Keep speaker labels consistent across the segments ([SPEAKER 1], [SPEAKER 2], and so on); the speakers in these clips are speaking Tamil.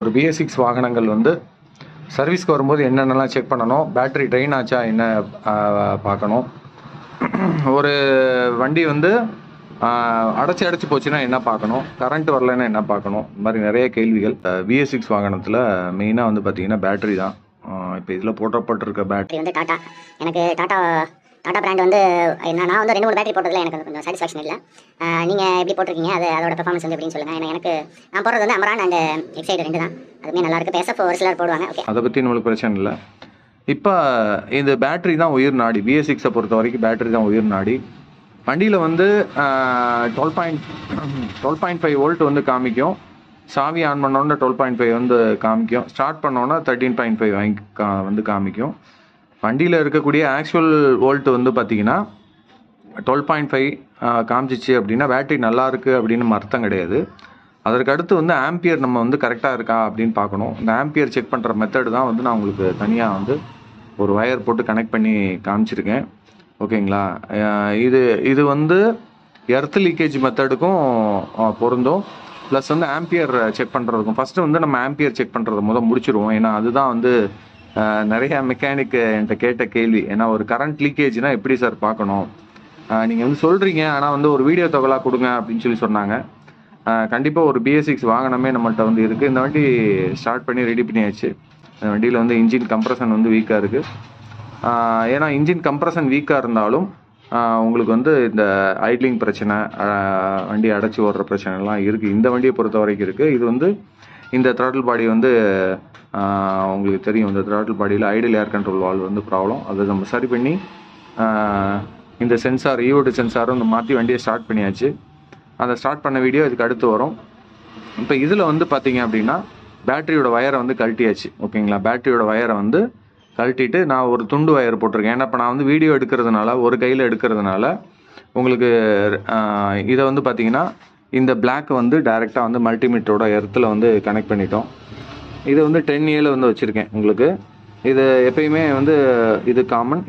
[SPEAKER 1] ஒரு BS6 வாகனங்கள் வந்து சர்வீஸ்க்கு வரும்போது என்னென்னலாம் செக் பண்ணணும், பேட்டரி ட்ரெயின் ஆச்சா என்ன பார்க்கணும், ஒரு வண்டி வந்து அடைச்சி போச்சுன்னா என்ன பார்க்கணும், கரண்ட் வரலைன்னா என்ன பார்க்கணும், இந்த மாதிரி நிறைய கேள்விகள். BS6 வாகனத்தில் மெயினாக வந்து பார்த்தீங்கன்னா பேட்டரி தான். இப்போ இதில் போட்டப்பட்டிருக்க பேட்டரி
[SPEAKER 2] வந்து டாட்டா. எனக்கு டாட்டா பிராண்ட் வந்து நான் வந்து 2-3 பேட்டரி போட்டதில் எனக்கு கொஞ்சம் சாட்டிஸ்ஃபேக்ஷன் இல்லை. நீங்கள் எப்படி போட்டிருக்கீங்க, அதோட பெர்ஃபார்மன்ஸ் வந்து எப்படின்னு சொல்லுங்கள். எனக்கு நான் போடுறது வந்து அமரான் அண்ட் எக்ஸைட் 2 தான். அதுவுமே நல்லா இருக்குது. SF ஒரு சிலர் போடுவாங்க. ஓகே,
[SPEAKER 1] அதை பற்றி நம்மளுக்கு பிரச்சனை இல்லை. இப்போ இந்த பேட்டரி தான் உயிர் நாடி. BS6 பொறுத்த வரைக்கும் பேட்டரி தான் உயிர் நாடி. வண்டியில் வந்து 12.5 வோல்ட் வந்து காமிக்கும். சாவி ஆன் பண்ணோன்னா 12.5 வந்து காமிக்கும். ஸ்டார்ட் பண்ணோன்னா 13.5 வந்து காமிக்கும். வண்டியில் இருக்கக்கூடிய ஆக்சுவல் வோல்ட் வந்து பார்த்தீங்கன்னா 12.5 காமிச்சிச்சு அப்படின்னா பேட்டரி நல்லா இருக்குது அப்படின்னு அர்த்தம் கிடையாது. அதற்கு அடுத்து வந்து ஆம்பியர் நம்ம வந்து கரெக்டாக இருக்கா அப்படின்னு பார்க்கணும். இந்த ஆம்பியர் செக் பண்ணுற மெத்தடு தான் வந்து நான் உங்களுக்கு தனியாக வந்து ஒரு வயர் போட்டு கனெக்ட் பண்ணி காமிச்சிருக்கேன். ஓகேங்களா? இது வந்து எர்த் லீக்கேஜ் மெத்தடுக்கும் பொருந்தும். ப்ளஸ் வந்து ஆம்பியர் செக் பண்ணுறதுக்கும். ஃபஸ்ட்டு வந்து நம்ம ஆம்பியர் செக் பண்ணுறத முடிச்சிருவோம். ஏன்னா அதுதான் வந்து நிறைய மெக்கானிக் என்கிட்ட கேட்ட கேள்வி. ஏன்னா ஒரு கரண்ட் லீக்கேஜ்னால் எப்படி சார் பார்க்கணும், நீங்கள் வந்து சொல்கிறீங்க ஆனால் வந்து ஒரு வீடியோ தொகலாக கொடுங்க அப்படின்னு சொன்னாங்க. கண்டிப்பாக ஒரு BS6 வாகனமே நம்மள்கிட்ட வந்து இருக்குது. இந்த வண்டி ஸ்டார்ட் பண்ணி ரெடி பண்ணியாச்சு. இந்த வண்டியில் வந்து இன்ஜின் கம்ப்ரஷன் வந்து வீக்காக இருக்குது. ஏன்னா இன்ஜின் கம்ப்ரஷன் வீக்காக இருந்தாலும் உங்களுக்கு வந்து இந்த ஐட்லிங் பிரச்சனை, வண்டி அடைச்சி ஓடுற பிரச்சனைலாம் இருக்குது. இந்த வண்டியை பொறுத்த வரைக்கும் இருக்குது. இது வந்து இந்த த்ராட்டில் பாடி வந்து உங்களுக்கு தெரியும். இந்த த்ராட்டில் பாடியில் ஐடியல் ஏர் கண்ட்ரோல் வால்வ் வந்து ப்ராப்ளம். அதை நம்ம சரி பண்ணி இந்த சென்சார் EOD சென்சாரும் வந்து மாற்றி வண்டியை ஸ்டார்ட் பண்ணியாச்சு. அதை ஸ்டார்ட் பண்ண வீடியோ இதுக்கு அடுத்து வரும். இப்போ இதில் வந்து பார்த்தீங்க அப்படின்னா பேட்டரியோட வயரை வந்து கழட்டியாச்சு. ஓகேங்களா? பேட்டரியோட வயரை வந்து கழட்டிட்டு நான் ஒரு துண்டு வயர் போட்டிருக்கேன். ஏன்னா இப்போ நான் வந்து வீடியோ எடுக்கிறதுனால ஒரு கையில் எடுக்கிறதுனால உங்களுக்கு இதை வந்து பார்த்தீங்கன்னா இந்த பிளாக் வந்து டைரெக்டாக வந்து மல்டிமீட்டரோட எர்த்தில் வந்து கனெக்ட் பண்ணிட்டோம். இது வந்து 10A வந்து வச்சுருக்கேன் உங்களுக்கு. இது எப்பயுமே வந்து இது காமன்.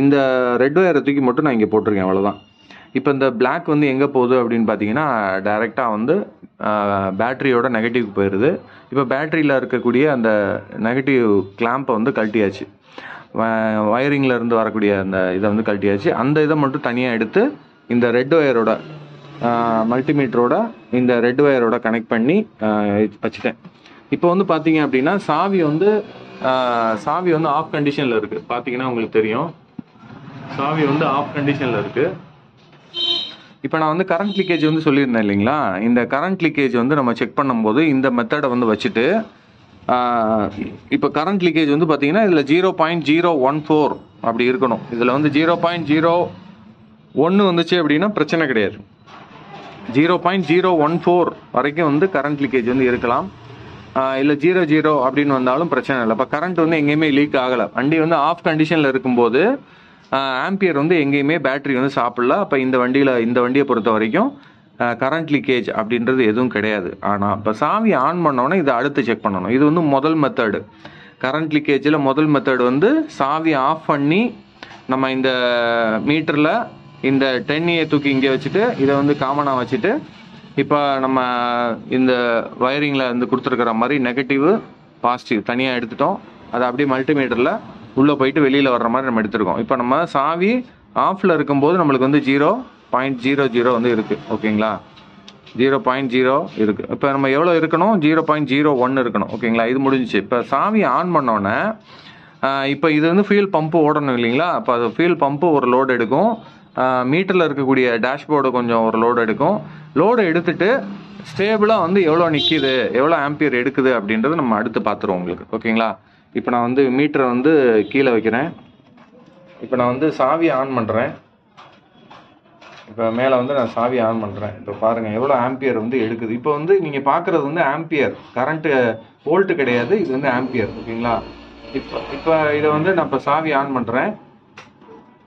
[SPEAKER 1] இந்த ரெட் வயரை தூக்கி மட்டும் நான் இங்கே போட்டிருக்கேன், அவ்வளோதான். இப்போ இந்த பிளாக் வந்து எங்கே போகுது அப்படின்னு பார்த்தீங்கன்னா டைரெக்டாக வந்து பேட்டரியோட நெகட்டிவ்க்கு போயிடுது. இப்போ பேட்டரியில் இருக்கக்கூடிய அந்த நெகட்டிவ் கிளாம்பை வந்து கழட்டியாச்சு. வயரிங்கில் இருந்து வரக்கூடிய அந்த இதை வந்து கழட்டியாச்சு. அந்த இதை மட்டும் தனியாக எடுத்து இந்த ரெட் வயரோட மல்டிமீட்டரோட இந்த ரெட் வயரோட கனெக்ட் பண்ணி வச்சுட்டேன். இப்போ வந்து பார்த்தீங்க அப்படின்னா சாவி வந்து ஆஃப் கண்டிஷனில் இருக்குது. பார்த்தீங்கன்னா உங்களுக்கு தெரியும், சாவி வந்து ஆஃப் கண்டிஷனில் இருக்குது. இப்போ நான் வந்து கரண்ட் லீக்கேஜ் வந்து சொல்லியிருந்தேன் இல்லைங்களா? இந்த கரண்ட் லீக்கேஜ் வந்து நம்ம செக் பண்ணும்போது இந்த மெத்தடை வந்து வச்சுட்டு இப்போ கரண்ட் லீக்கேஜ் வந்து பார்த்தீங்கன்னா இதில் 0.014 அப்படி இருக்கணும். இதில் வந்து 0.01 வந்துச்சு அப்படின்னா பிரச்சனை கிடையாது. 0.014 வரைக்கும் வந்து கரண்ட் லீக்கேஜ் வந்து இருக்கலாம். இல்லை 00 அப்படின்னு வந்தாலும் பிரச்சனை இல்லை. இப்போ கரண்ட் வந்து எங்கேயுமே லீக் ஆகலை. வண்டி வந்து ஆஃப் கண்டிஷனில் இருக்கும்போது ஆம்பியர் வந்து எங்கேயுமே பேட்டரி வந்து சாப்பிடல. அப்போ இந்த வண்டியை பொறுத்த வரைக்கும் கரண்ட் லீக்கேஜ் அப்படின்றது எதுவும் கிடையாது. ஆனால் இப்போ சாவி ஆன் பண்ணோன்னே இதை அடுத்து செக் பண்ணணும். இது வந்து முதல் மெத்தடு. கரண்ட் லீக்கேஜில் முதல் மெத்தடு வந்து சாவி ஆஃப் பண்ணி நம்ம இந்த மீட்டரில் இந்த 10A தூக்கி இங்கே வச்சுட்டு இதை வந்து காமனாக வச்சுட்டு இப்போ நம்ம இந்த வயரிங்கில் வந்து கொடுத்துருக்கிற மாதிரி நெகட்டிவ் பாசிட்டிவ் தனியாக எடுத்துட்டோம். அதை அப்படியே மல்டிமீட்டரில் உள்ளே போயிட்டு வெளியில் வர்ற மாதிரி நம்ம எடுத்துருக்கோம். இப்போ நம்ம சாவி ஆஃபில் இருக்கும்போது நம்மளுக்கு வந்து 0.00 வந்து இருக்குது. ஓகேங்களா? 0.0 இருக்குது. இப்போ நம்ம எவ்வளோ இருக்கணும்? 0.01 இருக்கணும். ஓகேங்களா? இது முடிஞ்சிச்சு. இப்போ சாவி ஆன் பண்ணோன்னே இப்போ இது வந்து ஃபியூல் பம்பு ஓடணும் இல்லைங்களா? அப்போ அது ஃபியூல் பம்பு ஒரு லோடு எடுக்கும். மீட்டரில் இருக்கக்கூடிய டேஷ்போர்டு கொஞ்சம் ஒரு லோடு எடுக்கும். லோடு எடுத்துட்டு ஸ்டேபிளாக வந்து எவ்வளோ நிற்கிது, எவ்வளோ ஆம்பியர் எடுக்குது அப்படின்றது நம்ம அடுத்து பார்த்துருவோம் உங்களுக்கு. ஓகேங்களா? இப்போ நான் வந்து மீட்டரை வந்து கீழே வைக்கிறேன். இப்போ நான் வந்து சாவி ஆன் பண்ணுறேன். இப்போ மேலே வந்து நான் சாவி ஆன் பண்ணுறேன். இப்போ பாருங்கள் எவ்வளோ ஆம்பியர் வந்து எடுக்குது. இப்போ வந்து நீங்கள் பார்க்குறது வந்து ஆம்பியர், கரண்ட்டு வோல்ட்டு கிடையாது. இது வந்து ஆம்பியர். ஓகேங்களா? இப்போ இதை வந்து நான் இப்போ சாவி ஆன் பண்ணுறேன்.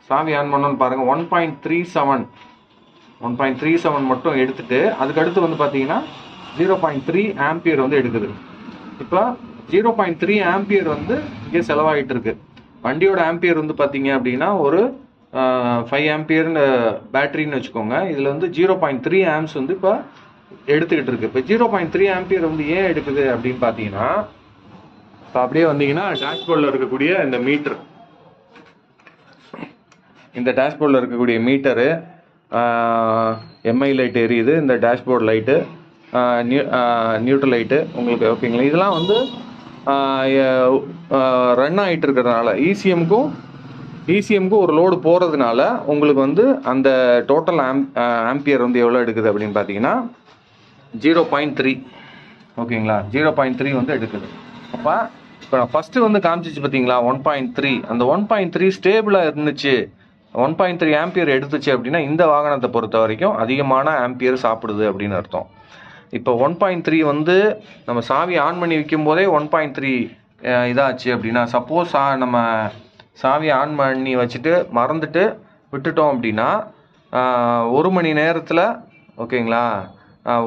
[SPEAKER 1] சாவி ஆன் பண்ணோன்னு பாருங்கள் 1.37 மட்டும் எடுத்துட்டு அதுக்கடுத்து வந்து பார்த்தீங்கன்னா 0.3 ஆம்பியர் வந்து எடுக்குது. இப்போ 0.3 ஆம்பியர் வந்து இங்கே செலவாகிட்டு இருக்கு. வண்டியோட ஆம்பியர் வந்து பார்த்தீங்க அப்படின்னா ஒரு 5 ஆம்பியர்னு பேட்டரின்னு வச்சுக்கோங்க. இதில் வந்து 0.3 ஆம்ஸ் வந்து இப்போ எடுத்துக்கிட்டு இருக்கு. இப்போ 0.3 ஆம்பியர் வந்து ஏன் எடுக்குது அப்படின்னு பார்த்தீங்கன்னா, இப்போ அப்படியே வந்தீங்கன்னா டேஷ்போர்டில் இருக்கக்கூடிய இந்த மீட்டர், இந்த டேஷ்போர்டில் இருக்கக்கூடிய மீட்டரு எம்ஐ லைட் எரியுது, இந்த டேஷ்போர்ட் லைட்டு, நியூட்ரல் லைட்டு உங்களுக்கு ஓகேங்களா. இதெல்லாம் வந்து ரன் ஆகிட்டு இருக்கிறதுனால இசிஎம்க்கும் ஒரு லோடு போகிறதுனால உங்களுக்கு வந்து அந்த டோட்டல் ஆம்பியர் வந்து எவ்வளோ எடுக்குது அப்படின்னு பார்த்தீங்கன்னா 0.3 ஓகேங்களா. 0.3 வந்து எடுக்குது. அப்போ இப்போ ஃபஸ்ட்டு வந்து காமிச்சிச்சு பார்த்தீங்களா 1.3, அந்த 1.3 ஸ்டேபிளாக இருந்துச்சு, 1.3 ஆம்பியர் எடுத்துச்சு அப்படின்னா இந்த வாகனத்தை பொறுத்த வரைக்கும் அதிகமான ஆம்பியர் சாப்பிடுது அப்படின்னு அர்த்தம். இப்போ 1.3 வந்து நம்ம சாவி ஆன் பண்ணி வைக்கும் போதே 1.3 இதாச்சு அப்படின்னா, சப்போஸ் நம்ம சாவி ஆன் பண்ணி வச்சுட்டு மறந்துட்டு விட்டுட்டோம் அப்படின்னா 1 மணி நேரத்தில் ஓகேங்களா,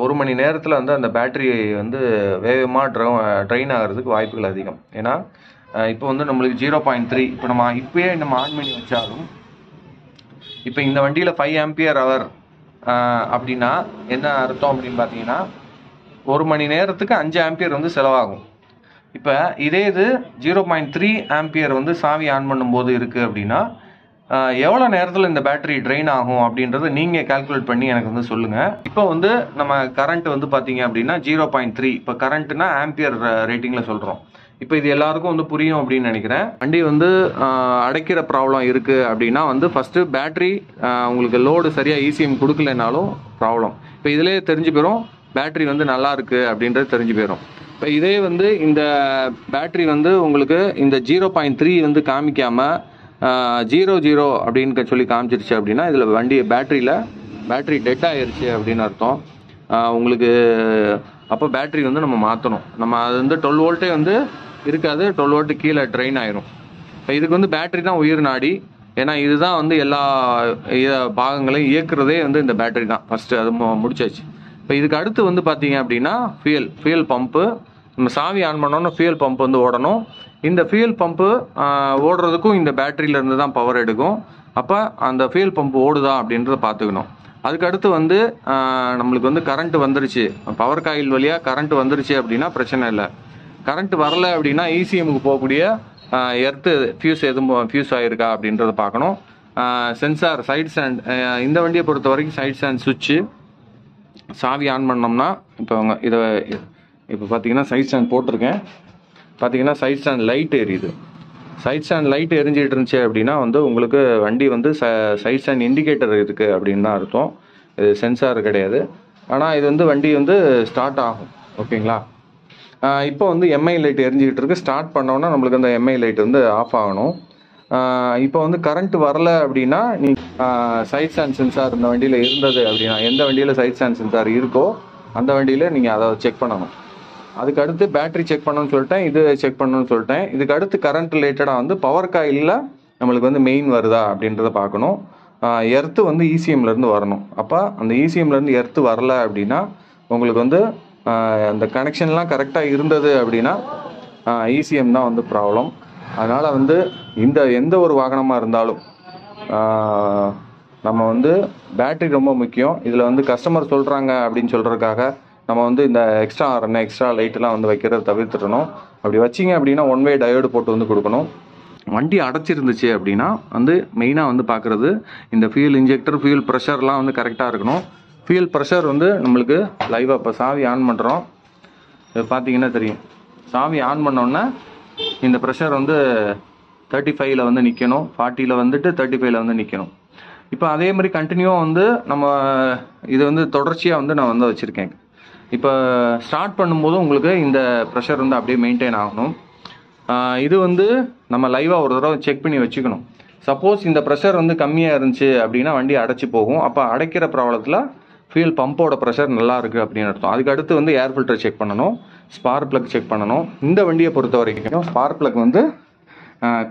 [SPEAKER 1] 1 மணி நேரத்தில் வந்து அந்த பேட்டரி வந்து வேகமாக ட்ரைன் ஆகிறதுக்கு வாய்ப்புகள் அதிகம். ஏன்னா இப்போ வந்து நம்மளுக்கு 0.3, இப்போ நம்ம இப்போயே நம்ம ஆன் பண்ணி வச்சாலும் இப்போ இந்த வண்டியில் 5 ஆம்பியர் ஹவர் அப்படின்னா என்ன அர்த்தம் அப்படின்னு பார்த்தீங்கன்னா 1 மணி நேரத்துக்கு 5 ஆம்பியர் வந்து செலவாகும். இப்போ இதே இது 0.3 ஆம்பியர் வந்து சாவி ஆன் பண்ணும்போது இருக்குது அப்படின்னா எவ்வளோ நேரத்தில் இந்த பேட்டரி ட்ரெயின் ஆகும் அப்படின்றத நீங்கள் கால்குலேட் பண்ணி எனக்கு வந்து சொல்லுங்கள். இப்போ வந்து நம்ம கரண்ட் வந்து பார்த்தீங்க அப்படின்னா 0.3, இப்போ கரண்ட்னா ஆம்பியர் ரேட்டிங்கில் சொல்கிறோம். இப்போ இது எல்லாருக்கும் வந்து புரியும் அப்படின்னு நினைக்கிறேன். வண்டி வந்து அடைக்கிற ப்ராப்ளம் இருக்குது அப்படின்னா வந்து ஃபஸ்ட்டு பேட்ரி உங்களுக்கு லோடு சரியாக இசிஎம் கொடுக்கலனாலும் ப்ராப்ளம். இப்போ இதிலே தெரிஞ்சு போயிடும் பேட்ரி வந்து நல்லா இருக்குது அப்படின்றது தெரிஞ்சு போயிடும். இப்போ இதே வந்து இந்த பேட்ரி வந்து உங்களுக்கு இந்த 0.3 வந்து காமிக்காமல் 0 அப்படின்னு சொல்லி காமிச்சிருச்சு அப்படின்னா இதில் பேட்ரி டெட் ஆகிருச்சு அப்படின்னு அர்த்தம். உங்களுக்கு அப்போ பேட்ரி வந்து நம்ம மாற்றணும். நம்ம அது வந்து 12 வோல்ட்டே வந்து இருக்காது, 12 வோல்ட்டு கீழே ட்ரெயின் ஆயிரும். இப்போ இதுக்கு வந்து பேட்ரி தான் உயிர் நாடி. ஏன்னா இதுதான் வந்து எல்லா பாகங்களையும் இயக்குறதே வந்து இந்த பேட்டரி தான். ஃபஸ்ட்டு அது முடிச்சாச்சு. இப்போ இதுக்கு அடுத்து வந்து பார்த்தீங்க அப்படின்னா ஃபியூயல் பம்பு. நம்ம சாவி ஆன் பண்ணோன்னா ஃபியூயல் பம்ப் வந்து ஓடணும். இந்த ஃபியூயல் பம்பு ஓடுறதுக்கும் இந்த பேட்டரியிலேருந்து தான் பவர் எடுக்கும். அப்போ அந்த ஃபியூயல் பம்பு ஓடுதா அப்படின்றத பார்த்துக்கணும். அதுக்கு அடுத்து வந்து நம்மளுக்கு வந்து கரண்ட் வந்துருச்சு, பவர் காயில் வழியாக கரண்ட் வந்துருச்சு அப்படின்னா பிரச்சனை இல்லை. கரண்ட் வரல அப்படின்னா இசிஎம்முக்கு போகக்கூடிய எர்த்து ஃபியூஸ் ஆகிருக்கா அப்படின்றத பார்க்கணும். சென்சார் சைட் ஸ்டாண்ட், இந்த வண்டியை பொறுத்த வரைக்கும் சைட் ஸ்டாண்ட் சுவிட்சு சாவி ஆன் பண்ணோம்னா இப்போ பார்த்தீங்கன்னா சைட் ஸ்டாண்ட் போட்டிருக்கேன். பார்த்தீங்கன்னா சைட் ஸ்டாண்ட் லைட் எரியுது. சைட் ஸ்டாண்ட் லைட் எரிஞ்சிட்டு இருந்துச்சு அப்படின்னா வந்து உங்களுக்கு வண்டி வந்து சைட் ஸ்டாண்ட் இண்டிகேட்டர் இருக்குது அப்படின்னு தான் அர்த்தம். இது சென்சார் கிடையாது. ஆனால் இது வந்து வண்டி வந்து ஸ்டார்ட் ஆகும் ஓகேங்களா. இப்போ வந்து எம்ஐ லைட் எரிஞ்சிக்கிட்டு இருக்குது. ஸ்டார்ட் பண்ணோன்னா நம்மளுக்கு அந்த எம்ஐ லைட் வந்து ஆஃப் ஆகணும். இப்போ வந்து கரண்ட் வரல அப்படின்னா சைட் ஸ்டாண்ட் சென்சார் இந்த வண்டியில் இருந்தது அப்படின்னா, எந்த வண்டியில் சைட் ஸ்டாண்ட் சென்சார் இருக்கோ அந்த வண்டியில் நீங்கள் அதை செக் பண்ணணும். அதுக்கு அடுத்து பேட்டரி செக் பண்ணணும்னு சொல்லிட்டேன், இது செக் பண்ணணும்னு சொல்லிட்டேன். இதுக்கு அடுத்து கரண்ட் ரிலேட்டடாக வந்து பவர் காயிலில் நம்மளுக்கு வந்து மெயின் வருதா அப்படின்றத பார்க்கணும். எர்த்து வந்து இசிஎம்லேருந்து வரணும். அப்போ அந்த இசிஎம்லேருந்து எர்த்து வரல அப்படின்னா உங்களுக்கு வந்து அந்த கனெக்ஷன்லாம் கரெக்டாக இருந்தது அப்படின்னா இசிஎம் தான் வந்து ப்ராப்ளம். அதனால் வந்து எந்த ஒரு வாகனமாக இருந்தாலும் நம்ம வந்து பேட்டரி ரொம்ப முக்கியம். இதில் வந்து கஸ்டமர் சொல்கிறாங்க அப்படின்னு சொல்கிறதுக்காக நம்ம வந்து இந்த எக்ஸ்ட்ரா லைட்டெலாம் வந்து வைக்கிறத தவிர்த்துடணும். அப்படி வச்சிங்க அப்படின்னா 1 வே டயோடு போட்டு வந்து கொடுக்கணும். வண்டி அடைச்சிருந்துச்சு அப்படின்னா வந்து மெயினாக வந்து பார்க்குறது இந்த ஃபியூல் இன்ஜெக்டர், ஃபியூல் ப்ரெஷர்லாம் வந்து கரெக்டாக இருக்கணும். ஃபியூல் ப்ரெஷர் வந்து நம்மளுக்கு லைவாக இப்போ சாவி ஆன் பண்ணுறோம், இது பார்த்தீங்கன்னா தெரியும். சாவி ஆன் பண்ணோன்னா இந்த ப்ரெஷர் வந்து 35ல் வந்து நிற்கணும், 40ல் வந்துட்டு 35ல் வந்து நிற்கணும். இப்போ அதே மாதிரி கண்டினியூவாக வந்து நம்ம இது வந்து தொடர்ச்சியாக வந்து நான் வந்து வச்சுருக்கேன். இப்போ ஸ்டார்ட் பண்ணும்போது உங்களுக்கு இந்த ப்ரெஷர் வந்து அப்படியே மெயின்டைன் ஆகணும். இது வந்து நம்ம லைவாக ஒரு தடவை செக் பண்ணி வச்சுக்கணும். சப்போஸ் இந்த ப்ரெஷர் வந்து கம்மியாக இருந்துச்சு அப்படின்னா வண்டி அடைச்சி போகும். அப்போ அடைக்கிற ப்ராப்ளத்தில் ஃபியூல் பம்போட ப்ரெஷர் நல்லா இருக்குது அப்படின்னு அர்த்தம். அதுக்கு அடுத்து வந்து ஏர் ஃபில்டர் செக் பண்ணணும், ஸ்பார்க் ப்ளக் செக் பண்ணணும். இந்த வண்டியை பொறுத்த வரைக்கும் ஸ்பார்க் ப்ளக் வந்து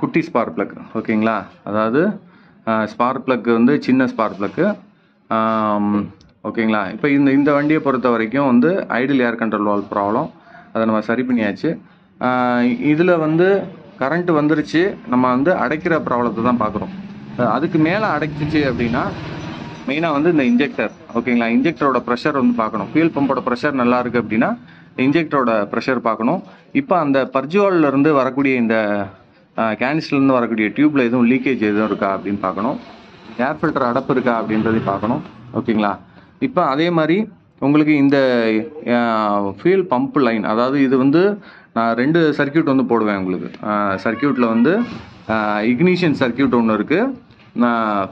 [SPEAKER 1] குட்டி ஸ்பார்க் ப்ளக் ஓகேங்களா. அதாவது ஸ்பார்க் ப்ளக் வந்து சின்ன ஸ்பார்க் ப்ளக்கு ஓகேங்களா. இப்போ இந்த வண்டியை பொறுத்த வரைக்கும் வந்து ஐடில் ஏர் கண்ட்ரோல் வால்வ் ப்ராப்ளம், அதை நம்ம சரி பண்ணியாச்சு. இதில் வந்து கரண்ட் வந்துருச்சு, நம்ம வந்து அடைக்கிற ப்ராப்ளத்தை தான் பார்க்குறோம். அதுக்கு மேலே அடைச்சிச்சு அப்படின்னா மெயினாக வந்து இந்த இன்ஜெக்டர், ஓகேங்களா. இன்ஜெக்டரோட ப்ரெஷர் வந்து பார்க்கணும். ஃபியூல் பம்போட ப்ரெஷர் நல்லா இருக்குது அப்படின்னா இன்ஜெக்டரோட ப்ரெஷர் பார்க்கணும். இப்போ அந்த பர்ஜுவால்லேருந்து வரக்கூடிய இந்த கேனிஸ்லேருந்து வரக்கூடிய டியூப்பில் எதுவும் லீக்கேஜ் எதுவும் இருக்கா அப்படின்னு பார்க்கணும். ஏர் ஃபில்டர் அடப்பு இருக்கா அப்படின்றதையும் பார்க்கணும். ஓகேங்களா. இப்போ அதே மாதிரி உங்களுக்கு இந்த ஃபியூல் பம்ப் லைன், அதாவது இது வந்து நான் 2 சர்க்கியூட் வந்து போடுவேன் உங்களுக்கு. சர்க்கியூட்டில் வந்து இக்னிஷன் சர்க்கியூட் ஒன்று இருக்குது,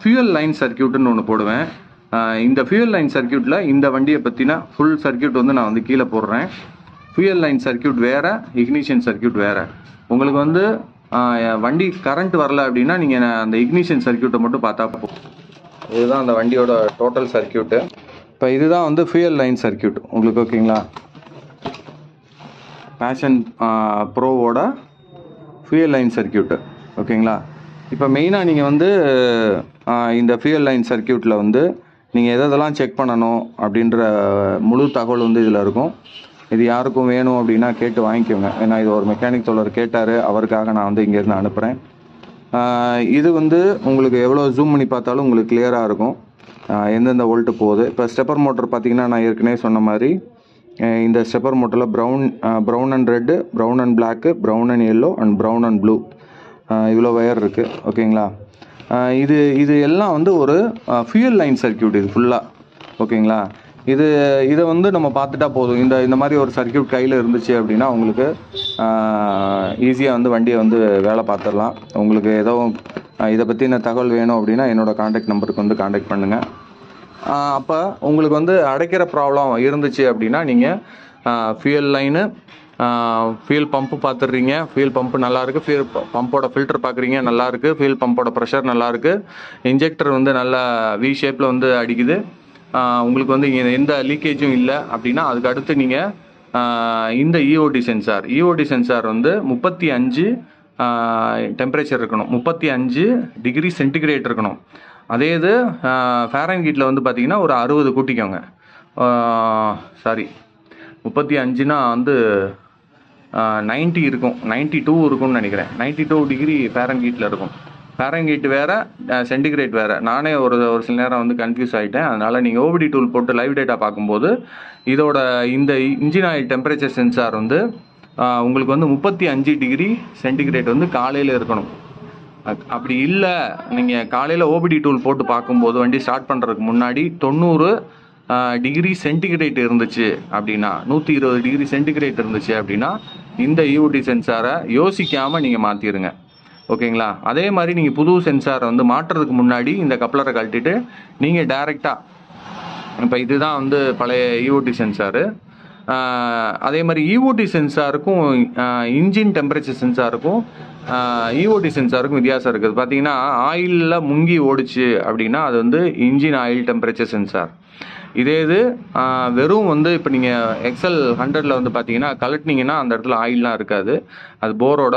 [SPEAKER 1] ஃபியூயல் லைன் சர்க்கியூட்டுன்னு ஒன்று போடுவேன். இந்த ஃபியூயல் லைன் சர்க்கியூட்டில் இந்த வண்டியை பற்றின ஃபுல் சர்க்கியூட் வந்து நான் வந்து கீழே போடுறேன். ஃபியூயல் லைன் சர்க்கியூட் வேறு, இக்னிஷன் சர்க்கியூட் வேறு. உங்களுக்கு வந்து வண்டி கரண்ட் வரல அப்படின்னா நீங்கள் அந்த இக்னிஷன் சர்க்கியூட்டை மட்டும் பார்த்தா போதும். இதுதான் அந்த வண்டியோட டோட்டல் சர்க்கியூட்டு. இப்போ இதுதான் வந்து ஃபியூயல் லைன் சர்க்கியூட் உங்களுக்கு. ஓகேங்களா. பேஷன் ப்ரோவோட ஃபியூயல் லைன் சர்க்கியூட்டு. ஓகேங்களா. இப்போ மெயினாக நீங்கள் வந்து இந்த ஃபியூயல் லைன் சர்க்கியூட்டில் வந்து நீங்கள் எதெல்லாம் செக் பண்ணணும் அப்படின்ற முழு தகவல் வந்து இதில் இருக்கும். இது யாருக்கும் வேணும் அப்படின்னா கேட்டு வாங்கிக்கோங்க. ஏன்னா இது ஒரு மெக்கானிக் தோழர் கேட்டார், அவருக்காக நான் வந்து இங்கேருந்து அனுப்புகிறேன். இது வந்து உங்களுக்கு எவ்வளோ ஜூம் பண்ணி பார்த்தாலும் உங்களுக்கு கிளியராக இருக்கும் எந்தெந்த வோல்ட்டு போகுது. இப்போ ஸ்டெப்பர் மோட்டர் பார்த்தீங்கன்னா நான் ஏற்கனவே சொன்ன மாதிரி இந்த ஸ்டெப்பர் மோட்டரில் brown and red, brown and block, brown and yellow and brown and blue இவ்வளோ வயர் இருக்குது. ஓகேங்களா. இது எல்லாம் வந்து ஒரு ஃபியூயல் லைன் சர்க்கியூட் இது ஃபுல்லாக. ஓகேங்களா. இதை வந்து நம்ம பார்த்துட்டா போதும். இந்த மாதிரி ஒரு சர்க்கியூட் கையில் இருந்துச்சு அப்படின்னா உங்களுக்கு ஈஸியாக வந்து வண்டியை வந்து வேலை பார்த்துடலாம். உங்களுக்கு எதுவும் இதை பற்றின தகவல் வேணும் அப்படின்னா என்னோடய காண்டாக்ட் நம்பருக்கு வந்து காண்டாக்ட் பண்ணுங்கள். அப்போ உங்களுக்கு வந்து அடைக்கிற ப்ராப்ளம் இருந்துச்சு அப்படின்னா நீங்கள் ஃபியூயல் லைனு, ஃபியூல் பம்பு பார்த்துடுறீங்க, ஃபியூல் பம்பு நல்லாயிருக்கு, ஃபியூல் பம்போட ஃபில்டர் பார்க்குறீங்க நல்லாயிருக்கு, ஃபியூல் பம்போட ப்ரெஷர் நல்லாயிருக்கு, இன்ஜெக்டர் வந்து நல்லா வி ஷேப்பில் வந்து அடிக்குது, உங்களுக்கு வந்து இங்கே எந்த லீக்கேஜும் இல்லை அப்படின்னா அதுக்கு அடுத்து நீங்கள் இந்த இஓடி சென்சார் வந்து 35 டெம்பரேச்சர் இருக்கணும், 35 டிகிரி சென்டிகிரேட் இருக்கணும். அதே இது ஃபாரன்ஹீட்டில் வந்து பார்த்திங்கன்னா ஒரு 60 கூட்டிக்கோங்க. 35னா வந்து 90 இருக்கும், 92 இருக்கும்னு நினைக்கிறேன். 92 டிகிரி ஃபாரன்ஹீட்டில் இருக்கும். ஃபாரன்ஹீட் வேறு, சென்டிகிரேட் வேறு. நானே ஒரு சில நேரம் வந்து கன்ஃபியூஸ் ஆகிட்டேன். அதனால் நீங்கள் ஓபிடி டூல் போட்டு லைவ் டேட்டா பார்க்கும்போது இதோட இந்த இன்ஜின் ஆயில் டெம்பரேச்சர் சென்சார் வந்து உங்களுக்கு வந்து 35 டிகிரி சென்டிகிரேட் வந்து காலையில் இருக்கணும். அப்படி இல்லை, நீங்கள் காலையில் ஓபிடி டூல் போட்டு பார்க்கும்போது வண்டி ஸ்டார்ட் பண்ணுறதுக்கு முன்னாடி 90 டிகிரி சென்டிகிரேட் இருந்துச்சு அப்படின்னா, 120 டிகிரி சென்டிகிரேட் இருந்துச்சு அப்படின்னா இந்த இஓடி சென்சாரை யோசிக்காமல் நீங்கள் மாற்றிடுங்க. ஓகேங்களா. அதே மாதிரி நீங்கள் புது சென்சாரை வந்து மாற்றுறதுக்கு முன்னாடி இந்த கப்ளரை கழட்டிட்டு நீங்கள் டைரெக்டாக, இப்போ இதுதான் வந்து பழைய இஓடி சென்சாரு. அதே மாதிரி இஓடி சென்சாருக்கும் இன்ஜின் டெம்பரேச்சர் சென்சாருக்கும் இஓடி சென்சாருக்கும் வித்தியாசம் இருக்குது. பார்த்தீங்கன்னா ஆயிலில் முங்கி ஓடிச்சு அப்படின்னா அது வந்து இன்ஜின் ஆயில் டெம்பரேச்சர் சென்சார். இதே இது வெறும் வந்து இப்போ நீங்கள் எக்ஸல் 100ல் வந்து பார்த்தீங்கன்னா கலட்டினீங்கன்னா அந்த இடத்துல ஆயில்லாம் இருக்காது, அது போரோட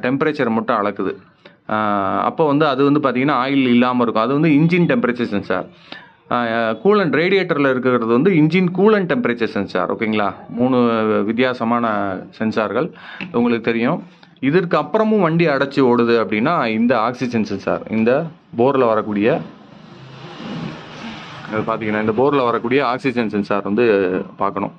[SPEAKER 1] டெம்பரேச்சர் மட்டும் அளக்குது. அப்போ வந்து அது வந்து பார்த்தீங்கன்னா ஆயில் இல்லாமல் இருக்கும். அது வந்து இன்ஜின் டெம்பரேச்சர் சென்சார். கூலண்ட் ரேடியேட்டரில் இருக்கிறது வந்து இன்ஜின் கூலண்ட் டெம்பரேச்சர் சென்சார். ஓகேங்களா. 3 வித்தியாசமான சென்சார்கள் உங்களுக்கு தெரியும். இதற்கு அப்புறமும் வண்டி அடைச்சி ஓடுது அப்படின்னா இந்த ஆக்சிஜன் சென்சார், இந்த போரில் வரக்கூடிய பார்த்தீங்கன்னா இந்த போரில் வரக்கூடிய ஆக்சிஜன் சென்சார் வந்து பார்க்கணும்.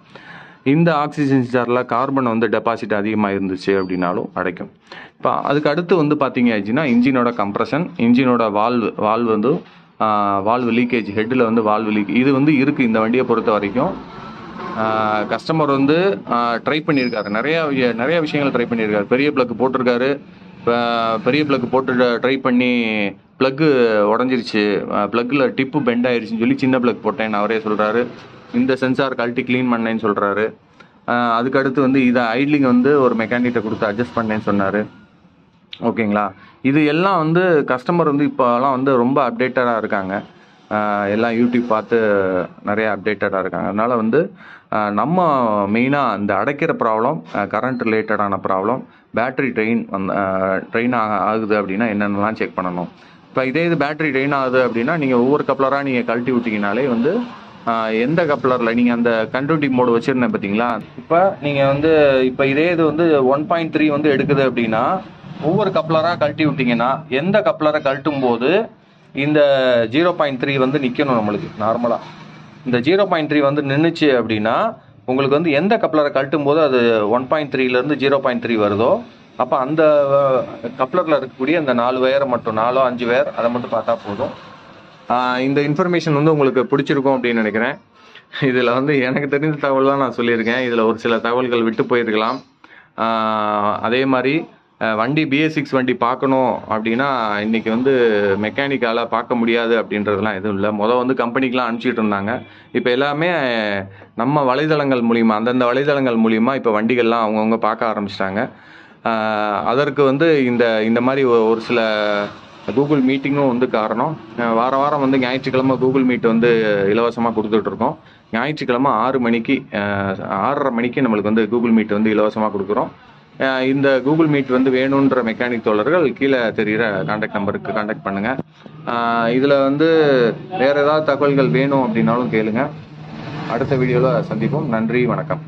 [SPEAKER 1] இந்த ஆக்சிஜன் சென்சாரில் கார்பன் வந்து டெபாசிட் அதிகமாக இருந்துச்சு அப்படின்னாலும் அடைக்கும். இப்போ அதுக்கு அடுத்து வந்து பார்த்தீங்க ஆச்சுன்னா இன்ஜினோட கம்ப்ரஷன், இன்ஜினோட வால்வு வந்து வால்வு லீக்கேஜ், ஹெட்டில் வந்து வால்வு லீக் இது வந்து இருக்குது இந்த வண்டியை பொறுத்த வரைக்கும். கஸ்டமர் வந்து ட்ரை பண்ணியிருக்காரு, நிறைய விஷயங்கள் ட்ரை பண்ணியிருக்காரு. பெரிய ப்ளக் போட்டிருக்காரு, பெரிய ப்ளக் போட்டு ட்ரை பண்ணி ப்ளக்கு உடஞ்சிருச்சு, ப்ளக்கில் டிப்பு பெண்ட் ஆயிடுச்சுன்னு சொல்லி சின்ன ப்ளக் போட்டேன்னு அவரே சொல்கிறாரு. இந்த சென்சார் கழட்டி க்ளீன் பண்ணேன்னு சொல்கிறாரு. அதுக்கடுத்து வந்து இதை ஐட்லிங் வந்து ஒரு மெக்கானிக்கிட்ட கொடுத்து அட்ஜஸ்ட் பண்ணேன்னு சொன்னார். ஓகேங்களா. இது எல்லாம் வந்து கஸ்டமர் வந்து இப்போலாம் வந்து ரொம்ப அப்டேட்டடாக இருக்காங்க. எல்லாம் யூடியூப் பார்த்து நிறைய அப்டேட்டடாக இருக்காங்க. அதனால் வந்து நம்ம மெயினாக இந்த அடைக்கிற ப்ராப்ளம், கரண்ட் ரிலேட்டடான ப்ராப்ளம், பேட்ரி ட்ரெயின் ஆகுது அப்படின்னா என்னென்னலாம் செக் பண்ணணும். இப்போ இது பேட்ரி ட்ரெயின் ஆகுது அப்படின்னா நீங்கள் ஒவ்வொரு கப்ளராக நீங்கள் கழட்டி விட்டிங்கனாலே வந்து எந்த கப்ளரில் நீங்கள் அந்த கண்ட்ரோலிங் மோடு வச்சுருந்தேன் பார்த்தீங்களா. இப்போ நீங்கள் வந்து இப்போ இது வந்து 1.3 வந்து எடுக்குது அப்படின்னா ஒவ்வொரு கப்ளராக கழட்டி விட்டிங்கன்னா எந்த கப்ளரை கழட்டும் போது இந்த 0.3 வந்து நிற்கணும் நம்மளுக்கு நார்மலாக. இந்த 0.3 வந்து நின்றுச்சு அப்படின்னா உங்களுக்கு வந்து எந்த கப்ளரை கழட்டும் போது அது 1.3லேருந்து 0.3 வருதோ அப்போ அந்த கப்ளரில் இருக்கக்கூடிய அந்த 4 வயரை மட்டும் 4-5 வயர் அதை மட்டும் பார்த்தா போதும். இந்த இன்ஃபர்மேஷன் வந்து உங்களுக்கு பிடிச்சிருக்கும் அப்படின்னு நினைக்கிறேன். இதில் வந்து எனக்கு தெரிஞ்ச தகவல் தான் நான் சொல்லியிருக்கேன். இதில் ஒரு சில தகவல்கள் விட்டு போயிருக்கலாம். அதே மாதிரி வண்டி BS6 வண்டி பார்க்கணும் அப்படின்னா இன்றைக்கி வந்து மெக்கானிக்கால் பார்க்க முடியாது அப்படின்றதுலாம் எதுவும் இல்லை. வந்து கம்பெனிக்கெலாம் அனுப்பிச்சிட்டு இருந்தாங்க. இப்போ எல்லாமே நம்ம வலைதளங்கள் மூலிமா, அந்தந்த வலைதளங்கள் மூலிமா இப்போ வண்டிகள்லாம் அவங்கவுங்க பார்க்க ஆரம்பிச்சிட்டாங்க. அதற்கு வந்து இந்த மாதிரி ஒரு சில கூகுள் மீட்டிங்கும் வந்து காரணம். வாரம் வாரம் வந்து ஞாயிற்றுக்கிழமை கூகுள் மீட் வந்து இலவசமாக கொடுத்துட்ருக்கோம். ஞாயிற்றுக்கிழமை 6 மணிக்கு 6:30 மணிக்கு நம்மளுக்கு வந்து கூகுள் மீட் வந்து இலவசமாக கொடுக்குறோம். இந்த கூகுள் மீட் வந்து வேணுன்ற மெக்கானிக் தோழர்கள் கீழே தெரிகிற கான்டாக்ட் நம்பருக்கு கான்டாக்ட் பண்ணுங்கள். இதில் வந்து வேறு ஏதாவது தகவல்கள் வேணும் அப்படின்னாலும் கேளுங்க. அடுத்த வீடியோவில் சந்திப்போம். நன்றி, வணக்கம்.